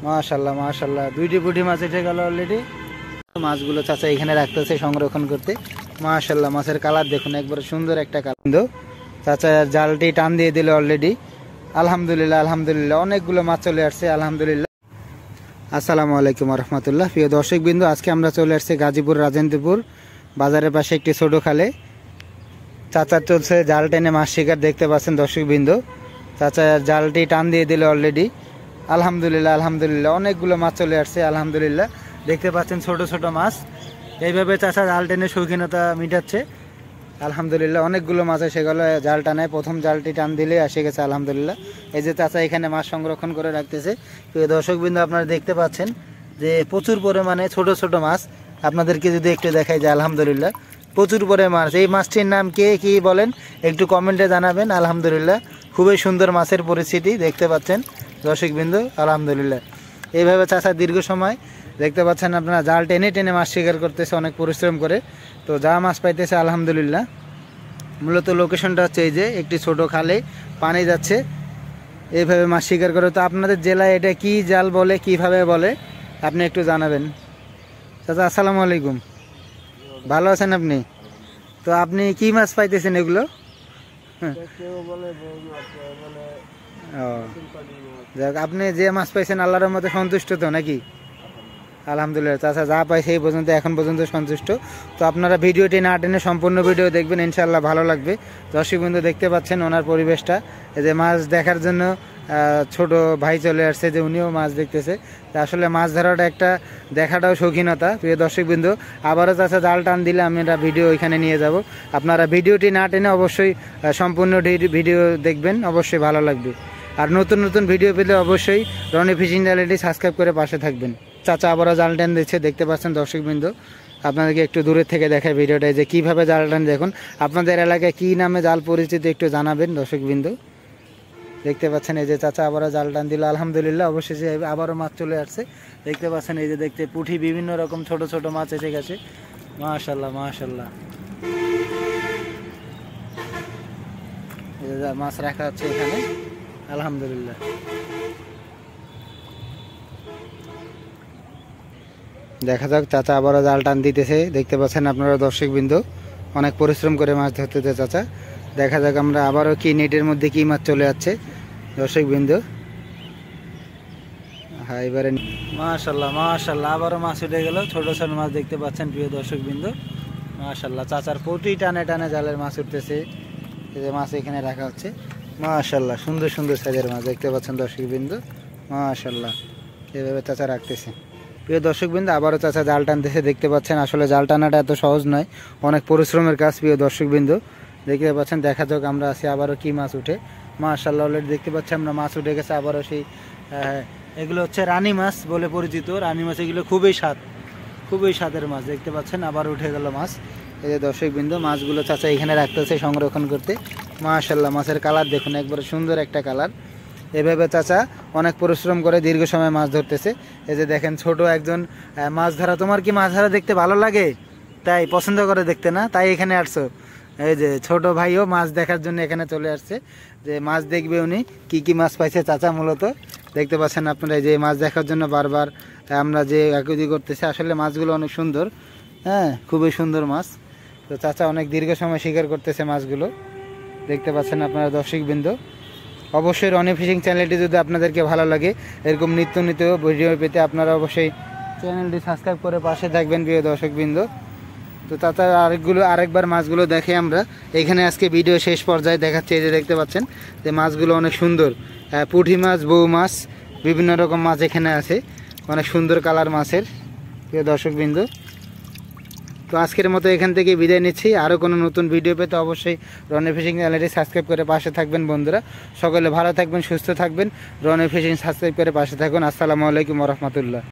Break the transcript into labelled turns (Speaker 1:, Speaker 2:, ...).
Speaker 1: মাশাআল্লাহ মাশাআল্লাহ, দুইটি পুঁটি মাছ এসে গেল অলরেডি। মাছগুলো চাচা এখানে রাখতেছে সংরক্ষণ করতে। মাশাআল্লাহ, মাছের কালার দেখুন, একবার সুন্দর একটা কালার। চাচা জালটি টান দিয়ে দিল অলরেডি। আলহামদুলিল্লাহ আলহামদুলিল্লাহ, অনেকগুলো মাছ চলে আসছে আলহামদুলিল্লাহ। আসসালামু আলাইকুম রহমতুল্লাহ। প্রিয় দর্শক বিন্দু, আজকে আমরা চলে আসছি গাজীপুর রাজেন্দ্রপুর বাজারের পাশে একটি ছোট খালে। চাচা চলছে জাল টেনে মাছ শিকার, দেখতে পাচ্ছেন দর্শক বিন্দু। চাচা জালটি টান দিয়ে দিল অলরেডি। আলহামদুলিল্লাহ আলহামদুলিল্লাহ, অনেকগুলো মাছ চলে আসছে আলহামদুলিল্লাহ। দেখতে পাচ্ছেন ছোট ছোট মাছ। এইভাবে চাচা জাল টেনে শৌখিনতা মিটাচ্ছে আলহামদুলিল্লাহ। অনেকগুলো মাছ এসে গেল জাল টানায়, প্রথম জালটি টান দিলে এসে গেছে আলহামদুলিল্লাহ। এই যে চাচা এখানে মাছ সংরক্ষণ করে রাখতেছে। তো দর্শক বিন্দু, আপনারা দেখতে পাচ্ছেন যে প্রচুর পরিমাণে ছোট ছোট মাছ। আপনাদেরকে যদি একটু দেখাই যে আলহামদুলিল্লাহ প্রচুর পরিমাণে মাছ। এই মাছটির নাম কে কি বলেন একটু কমেন্টে জানাবেন। আলহামদুলিল্লাহ খুবই সুন্দর মাছের পরিস্থিতি দেখতে পাচ্ছেন দর্শক বিন্দু আলহামদুলিল্লাহ। এইভাবে চাচা দীর্ঘ সময় দেখতে পাচ্ছেন আপনারা জাল টেনে টেনে মাছ শিকার করতেছে অনেক পরিশ্রম করে। তো যা মাছ পাইতেছে আলহামদুলিল্লাহ। মূলত লোকেশনটা হচ্ছে এই যে একটি ছোট খালে পানি যাচ্ছে, এইভাবে মাছ শিকার করে। তো আপনাদের জেলায় এটা কি জাল বলে, কিভাবে বলে আপনি একটু জানাবেন। চাচা আসসালামু আলাইকুম, ভালো আছেন আপনি? তো আপনি কি মাছ পাইতেছেন এগুলো? যাক, আপনি যে মাছ পাইছেন আল্লাহর রহমতে সন্তুষ্ট তো নাকি? আলহামদুলিল্লাহ, চাচা যা পাইছে এই পর্যন্ত, এখন পর্যন্ত সন্তুষ্ট। তো আপনারা ভিডিওটি না টেনে সম্পূর্ণ ভিডিও দেখবেন, ইনশাআল্লাহ ভালো লাগবে। দর্শক বিন্দু দেখতে পাচ্ছেন ওনার পরিবেশটা, এই যে মাছ দেখার জন্য ছোট ভাই চলে আসছে, যে উনিও মাছ দেখতেছে। আসলে মাছ ধরাটা একটা দেখাটাও শৌখিনতা। প্রিয় দর্শক বিন্দু, আবারও চাচা জাল টান দিলে আমরা ভিডিও ওইখানে নিয়ে যাব। আপনারা ভিডিওটি না টেনে অবশ্যই সম্পূর্ণ ভিডিও দেখবেন, অবশ্যই ভালো লাগবে। আর নতুন নতুন ভিডিও পেলে অবশ্যই রনি ফিশিং চ্যানেলটি সাবস্ক্রাইব করে পাশে থাকবেন। চাচা আবারও জাল টান দিচ্ছে, দেখতে পাচ্ছেন দর্শক বিন্দু। আপনাদেরকে একটু দূরের থেকে দেখায় ভিডিওটা, যে কীভাবে জাল টান দেখুন। আপনাদের এলাকায় কী নামে জাল পরিচিত একটু জানাবেন দর্শক বিন্দু। দেখতে পাচ্ছেন এই যে চাচা আবারও জাল টান দিল আলহামদুলিল্লাহ। অবশেষে আবারও মাছ চলে আসছে, দেখতে পাচ্ছেন এই যে দেখতে পুঁটি বিভিন্ন রকম ছোট ছোট মাছ এসে গেছে। মাশাআল্লাহ মাশাআল্লাহ, মাছ রাখা হচ্ছে এখানে আলহামদুলিল্লাহ। দেখা যাক, চাচা আবারও জাল টান দিতেছে, দেখতে পাচ্ছেন আপনারা দর্শক বিন্দু। অনেক পরিশ্রম করে মাছ ধরতেছে চাচা। দেখা যাক আমরা আবারও কি নেটের মধ্যে কি মাছ চলে যাচ্ছে দর্শক বিন্দু। হ্যাঁ, এবারে মাশাআল্লাহ মাশাআল্লাহ, আবারও মাছ উঠে গেল, ছোট ছোট মাছ দেখতে পাচ্ছেন প্রিয় দর্শক বিন্দু। মাশাআল্লাহ, চাচার প্রতি টানে টানে জালের মাছ উঠতেছে। এই যে মাছ এখানে রাখা হচ্ছে মাশাআল্লাহ, সুন্দর সুন্দর সাইজের মাছ দেখতে পাচ্ছেন দর্শক বিন্দু। মাশাআল্লাহ, এভাবে চাচা রাখতেছে। প্রিয় দর্শক বিন্দু, আবারও চাচা জাল টানতেছে, দেখতে পাচ্ছেন। আসলে জাল টানাটা এত সহজ নয়, অনেক পরিশ্রমের কাজ প্রিয় দর্শক বিন্দু, দেখতে পাচ্ছেন। দেখা যাক আমরা আছি আবারও কি মাছ উঠে। মাশাআল্লাহ, অলরেডি দেখতে পাচ্ছি আমরা মাছ উঠে গেছে আবারও। সেই এগুলো হচ্ছে রানী মাছ বলে পরিচিত, রানী মাছ। এগুলো খুবই স্বাদের মাছ, দেখতে পাচ্ছেন আবার উঠে গেল মাছ। এই যে দর্শক বিন্দু, মাছগুলো চাচা এখানে রাখতেছে সংরক্ষণ করতে। মাশাআল্লাহ, মাছের কালার দেখুন, একবারে সুন্দর একটা কালার। এভাবে চাচা অনেক পরিশ্রম করে দীর্ঘ সময় মাছ ধরতেছে। এই যে দেখেন ছোট একজন মাছ ধরা। তোমার কি মাছ ধরা দেখতে ভালো লাগে? তাই পছন্দ করে দেখতে না, তাই এখানে আসছো? এই যে ছোট ভাইও মাছ দেখার জন্য এখানে চলে আসছে, যে মাছ দেখবে উনি কি কি মাছ পাইছে চাচা। মূলত দেখতে পাচ্ছেন আপনারা, এই যে মাছ দেখার জন্য বারবার আমরা যে একই করতেছি। আসলে মাছগুলো অনেক সুন্দর, হ্যাঁ খুবই সুন্দর মাছ। তো চাচা অনেক দীর্ঘ সময় শিকার করতেছে মাছগুলো, দেখতে পাচ্ছেন আপনারা দর্শক বিন্দু। অবশ্যই রনি ফিশিং চ্যানেলটি যদি আপনাদেরকে ভালো লাগে, এরকম নিত্য নিত্য ভিডিও পেতে আপনারা অবশ্যই চ্যানেলটি সাবস্ক্রাইব করে পাশে থাকবেন প্রিয় দর্শক বিন্দু। তো চাচা আরেকবার মাছগুলো দেখে আমরা এখানে আজকে ভিডিও শেষ পর্যায়ে দেখাচ্ছি। এই যে দেখতে পাচ্ছেন যে মাছগুলো অনেক সুন্দর, পুঁটি মাছ, বউ মাছ, বিভিন্ন রকম মাছ এখানে আছে, অনেক সুন্দর কালার মাছের প্রিয় দর্শক বিন্দু। তো আজকের মতো এখান থেকে বিদায় নিচ্ছি। আরও কোনো নতুন ভিডিও পেতে অবশ্যই রনি ফিশিং চ্যানেলটি সাবস্ক্রাইব করে পাশে থাকবেন বন্ধুরা। সকলে ভালো থাকবেন, সুস্থ থাকবেন। রনি ফিশিং সাবস্ক্রাইব করে পাশে থাকুন। আসসালামু আলাইকুম ওয়া রাহমাতুল্লাহ।